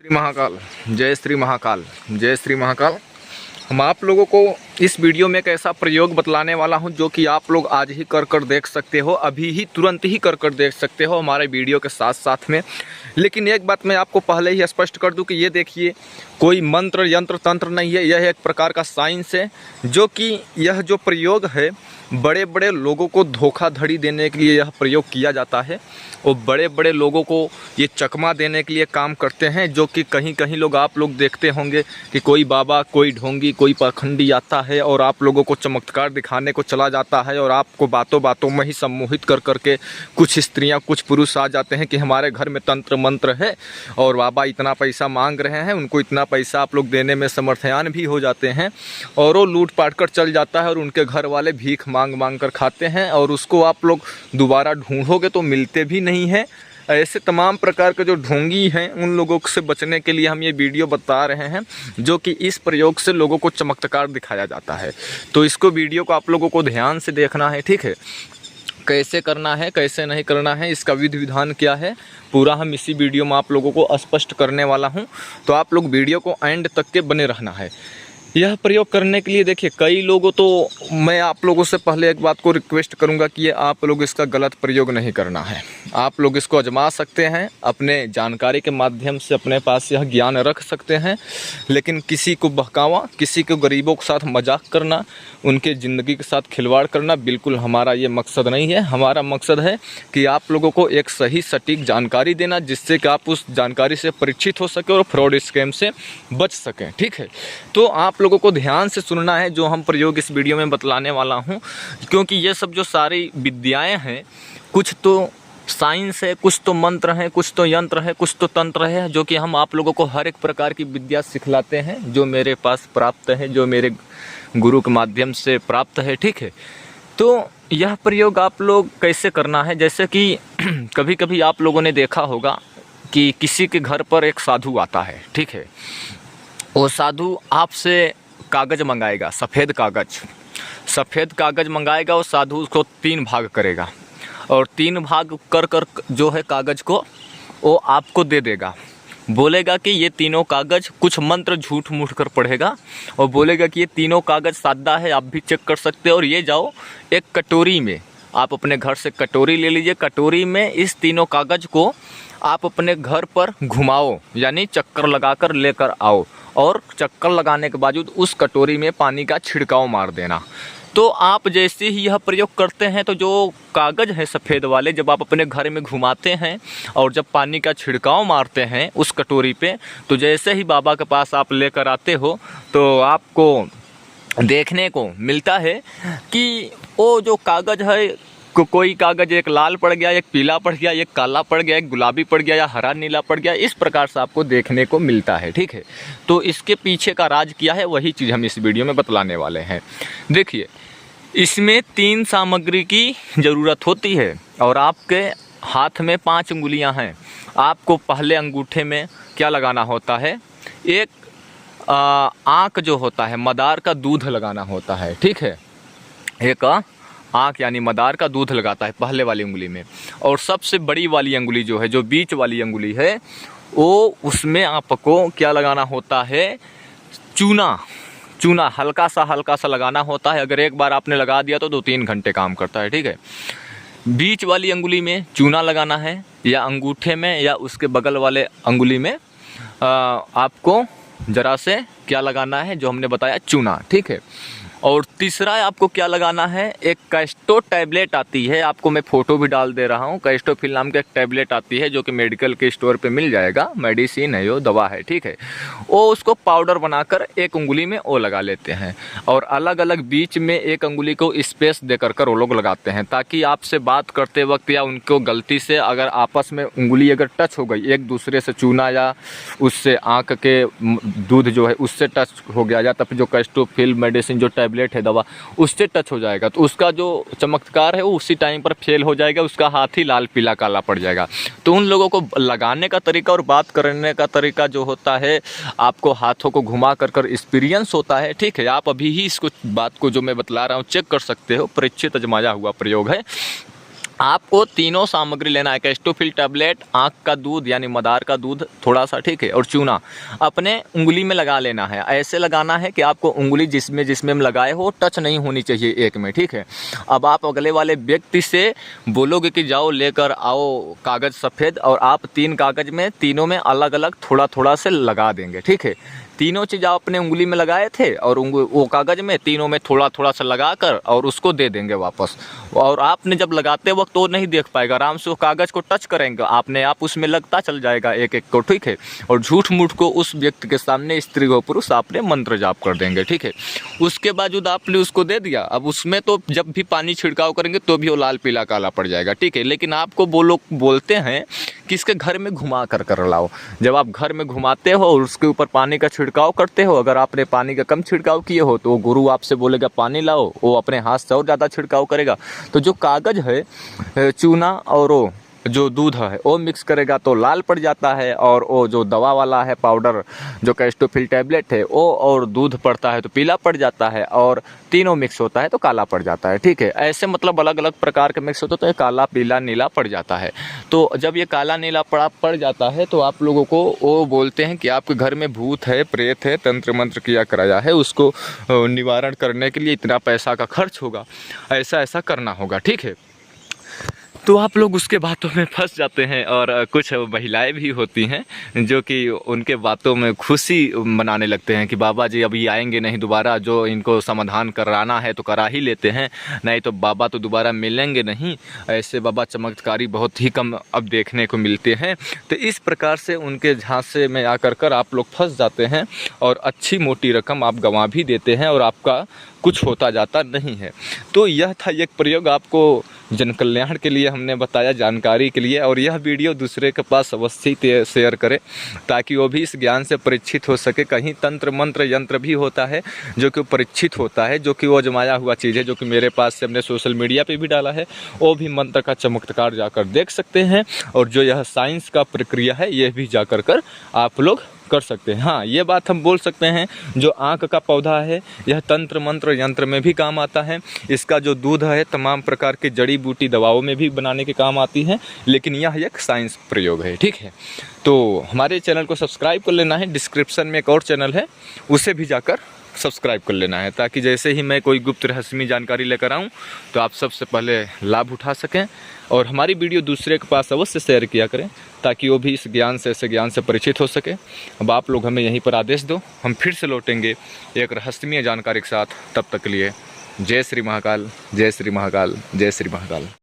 श्री महाकाल। जय श्री महाकाल। जय श्री महाकाल। हम आप लोगों को इस वीडियो में एक ऐसा प्रयोग बतलाने वाला हूं जो कि आप लोग आज ही कर देख सकते हो, अभी ही तुरंत ही कर देख सकते हो हमारे वीडियो के साथ साथ में। लेकिन एक बात मैं आपको पहले ही स्पष्ट कर दूं कि ये देखिए, कोई मंत्र यंत्र तंत्र नहीं है, यह एक प्रकार का साइंस है। जो कि यह जो प्रयोग है बड़े बड़े लोगों को धोखाधड़ी देने के लिए यह प्रयोग किया जाता है और बड़े बड़े लोगों को ये चकमा देने के लिए काम करते हैं। जो कि कहीं कहीं लोग आप लोग देखते होंगे कि कोई बाबा, कोई ढोंगी, कोई पाखंडी आता है और आप लोगों को चमत्कार दिखाने को चला जाता है और आपको बातों बातों में ही सम्मोहित कर करके कुछ स्त्रियां, कुछ पुरुष आ जाते हैं कि हमारे घर में तंत्र मंत्र है और बाबा इतना पैसा मांग रहे हैं। उनको इतना पैसा आप लोग देने में समर्थयान भी हो जाते हैं और वो लूट पाट कर चल जाता है और उनके घर वाले भीख मांग मांग कर खाते हैं और उसको आप लोग दोबारा ढूंढोगे तो मिलते भी नहीं है। ऐसे तमाम प्रकार के जो ढोंगी हैं उन लोगों से बचने के लिए हम ये वीडियो बता रहे हैं, जो कि इस प्रयोग से लोगों को चमत्कार दिखाया जाता है। तो इसको वीडियो को आप लोगों को ध्यान से देखना है, ठीक है। कैसे करना है, कैसे नहीं करना है, इसका विधि विधान क्या है, पूरा हम इसी वीडियो में आप लोगों को स्पष्ट करने वाला हूं। तो आप लोग वीडियो को एंड तक के बने रहना है। यह प्रयोग करने के लिए देखिए, कई लोगों तो मैं आप लोगों से पहले एक बात को रिक्वेस्ट करूंगा कि ये आप लोग इसका गलत प्रयोग नहीं करना है। आप लोग इसको आजमा सकते हैं, अपने जानकारी के माध्यम से अपने पास यह ज्ञान रख सकते हैं। लेकिन किसी को बहकावा, किसी को गरीबों के साथ मजाक करना, उनके ज़िंदगी के साथ खिलवाड़ करना बिल्कुल हमारा ये मकसद नहीं है। हमारा मकसद है कि आप लोगों को एक सही सटीक जानकारी देना, जिससे कि आप उस जानकारी से परिचित हो सके और फ्रॉड स्कैम से बच सकें, ठीक है। तो आप लोगों को ध्यान से सुनना है जो हम प्रयोग इस वीडियो में बतलाने वाला हूं, क्योंकि ये सब जो सारी विद्याएं हैं, कुछ तो साइंस है, कुछ तो मंत्र है, कुछ तो यंत्र है, कुछ तो तंत्र है, जो कि हम आप लोगों को हर एक प्रकार की विद्या सिखलाते हैं, जो मेरे पास प्राप्त है, जो मेरे गुरु के माध्यम से प्राप्त है, ठीक है। तो यह प्रयोग आप लोग कैसे करना है, जैसे कि कभी कभी आप लोगों ने देखा होगा कि किसी के घर पर एक साधु आता है, ठीक है। वो साधु आपसे कागज़ मंगाएगा, सफ़ेद कागज़ मंगाएगा। और साधु उसको 3 भाग करेगा और 3 भाग कर कर जो है कागज़ को वो आपको दे देगा। बोलेगा कि ये तीनों कागज़, कुछ मंत्र झूठ मूठ कर पढ़ेगा और बोलेगा कि ये तीनों कागज़ सादा है, आप भी चेक कर सकते हो। और ये जाओ एक कटोरी में, आप अपने घर से कटोरी ले लीजिए, कटोरी में इस तीनों कागज़ को आप अपने घर पर घुमाओ, यानी चक्कर लगाकर लेकर आओ और चक्कर लगाने के बावजूद उस कटोरी में पानी का छिड़काव मार देना। तो आप जैसे ही यह प्रयोग करते हैं तो जो कागज़ है सफ़ेद वाले, जब आप अपने घर में घुमाते हैं और जब पानी का छिड़काव मारते हैं उस कटोरी पे, तो जैसे ही बाबा के पास आप लेकर आते हो तो आपको देखने को मिलता है कि वो जो कागज़ है, कोई कागज़ एक लाल पड़ गया, एक पीला पड़ गया, एक काला पड़ गया, एक गुलाबी पड़ गया या हरा नीला पड़ गया, इस प्रकार से आपको देखने को मिलता है, ठीक है। तो इसके पीछे का राज क्या है, वही चीज़ हम इस वीडियो में बतलाने वाले हैं। देखिए, इसमें 3 सामग्री की ज़रूरत होती है और आपके हाथ में 5 उंगलियां हैं। आपको पहले अंगूठे में क्या लगाना होता है, एक आँख जो होता है, मदार का दूध लगाना होता है, ठीक है। एक आँख यानी मदार का दूध लगाता है पहले वाली उंगली में। और सबसे बड़ी वाली अंगुली जो है, जो बीच वाली अंगुली है, वो उसमें आपको क्या लगाना होता है, चूना हल्का सा लगाना होता है। अगर एक बार आपने लगा दिया तो 2-3 घंटे काम करता है, ठीक है। बीच वाली अंगुली में चूना लगाना है, या अंगूठे में या उसके बगल वाले अंगुली में आपको ज़रा से क्या लगाना है, जो हमने बताया, चूना, ठीक है। और तीसरा आपको क्या लगाना है, एक कैस्टो टैबलेट आती है, आपको मैं फ़ोटो भी डाल दे रहा हूँ। कैस्टोफिल नाम की एक टैबलेट आती है जो कि मेडिकल के स्टोर पे मिल जाएगा, मेडिसिन है, वो दवा है, ठीक है। वो उसको पाउडर बनाकर एक उंगली में वो लगा लेते हैं और अलग अलग बीच में एक उंगली को स्पेस दे कर वो लोग लगाते हैं, ताकि आपसे बात करते वक्त या उनको गलती से अगर आपस में उंगली अगर टच हो गई एक दूसरे से, चूना या उससे आँख के दूध जो है उससे टच हो गया, या तब जो कैस्टोफिल मेडिसिन जो टैबलेट है, दवा, उससे टच हो जाएगा तो उसका जो चमत्कार है वो उसी टाइम पर फेल हो जाएगा, उसका हाथ ही लाल पीला काला पड़ जाएगा। तो उन लोगों को लगाने का तरीका और बात करने का तरीका जो होता है, आपको हाथों को घुमा कर एक्सपीरियंस होता है, ठीक है। आप अभी ही इसको बात को जो मैं बतला रहा हूँ चेक कर सकते हो, परीक्षित आजमाया हुआ प्रयोग है। आपको तीनों सामग्री लेना है, कैस्टोफिल टैबलेट, आँख का दूध यानी मदार का दूध थोड़ा सा, ठीक है, और चूना अपने उंगली में लगा लेना है। ऐसे लगाना है कि आपको उंगली जिसमें जिसमें हम लगाए हो टच नहीं होनी चाहिए एक में, ठीक है। अब आप अगले वाले व्यक्ति से बोलोगे कि जाओ लेकर आओ कागज़ सफ़ेद, और आप 3 कागज़ में तीनों में अलग अलग थोड़ा थोड़ा से लगा देंगे, ठीक है। तीनों चीज़ आप अपने उंगली में लगाए थे और वो कागज़ में तीनों में थोड़ा थोड़ा सा लगाकर और उसको दे देंगे वापस। और आपने जब लगाते वक्त तो नहीं देख पाएगा, आराम से वो कागज़ को टच करेंगे, आपने आप उसमें लगता चल जाएगा एक एक को, ठीक है। और झूठ मूठ को उस व्यक्ति के सामने, स्त्री हो पुरुष, आपने मंत्र जाप कर देंगे, ठीक है। उसके बावजूद आपने उसको दे दिया, अब उसमें तो जब भी पानी छिड़काव करेंगे तो भी वो लाल पीला काला पड़ जाएगा, ठीक है। लेकिन आपको वो लोग बोलते हैं कि इसके घर में घुमा कर लाओ। जब आप घर में घुमाते हो और उसके ऊपर पानी का छिड़काव करते हो, अगर आपने पानी का कम छिड़काव किए हो तो गुरु आपसे बोलेगा पानी लाओ, वो अपने हाथ से और ज़्यादा छिड़काव करेगा। तो जो कागज़ है, चूना और वो जो दूध है वो मिक्स करेगा तो लाल पड़ जाता है, और वो जो दवा वाला है पाउडर, जो कैस्टोफिल टैबलेट है, वो और दूध पड़ता है तो पीला पड़ जाता है, और तीनों मिक्स होता है तो काला पड़ जाता है, ठीक है। ऐसे मतलब अलग अलग प्रकार के मिक्स होते तो ये काला पीला नीला पड़ जाता है। तो जब ये काला नीला पड़ जाता है तो आप लोगों को वो बोलते हैं कि आपके घर में भूत है, प्रेत है, तंत्र मंत्र किया कराया है, उसको निवारण करने के लिए इतना पैसा का खर्च होगा, ऐसा ऐसा करना होगा, ठीक है। तो आप लोग उसके बातों में फंस जाते हैं। और कुछ महिलाएं भी होती हैं जो कि उनके बातों में खुशी मनाने लगते हैं कि बाबा जी अभी आएंगे नहीं दोबारा, जो इनको समाधान कराना है तो करा ही लेते हैं, नहीं तो बाबा तो दोबारा मिलेंगे नहीं। ऐसे बाबा चमत्कारी बहुत ही कम अब देखने को मिलते हैं। तो इस प्रकार से उनके झांसे में आकर आप लोग फंस जाते हैं और अच्छी मोटी रकम आप गंवा भी देते हैं और आपका कुछ होता जाता नहीं है। तो यह था एक प्रयोग, आपको जन कल्याण के लिए हमने बताया, जानकारी के लिए। और यह वीडियो दूसरे के पास अवश्य शेयर करें ताकि वो भी इस ज्ञान से परीक्षित हो सके। कहीं तंत्र मंत्र यंत्र भी होता है जो कि परीक्षित होता है, जो कि वो जमाया हुआ चीज़ है, जो कि मेरे पास से हमने सोशल मीडिया पे भी डाला है, वो भी मंत्र का चमत्कार जाकर देख सकते हैं। और जो यह साइंस का प्रक्रिया है यह भी जाकर कर आप लोग कर सकते हैं। हाँ, ये बात हम बोल सकते हैं, जो आँख का पौधा है यह तंत्र मंत्र यंत्र में भी काम आता है। इसका जो दूध है तमाम प्रकार की जड़ी बूटी दवाओं में भी बनाने के काम आती है, लेकिन यह एक साइंस प्रयोग है, ठीक है। तो हमारे चैनल को सब्सक्राइब कर लेना है, डिस्क्रिप्शन में एक और चैनल है उसे भी जाकर सब्सक्राइब कर लेना है, ताकि जैसे ही मैं कोई गुप्त रहस्यमय जानकारी लेकर आऊँ तो आप सबसे पहले लाभ उठा सकें। और हमारी वीडियो दूसरे के पास अवश्य शेयर किया करें ताकि वो भी इस ज्ञान से, ऐसे ज्ञान से परिचित हो सके। अब आप लोग हमें यहीं पर आदेश दो, हम फिर से लौटेंगे एक रहस्यमय जानकारी के साथ। तब तक के लिए जय श्री महाकाल, जय श्री महाकाल, जय श्री महाकाल।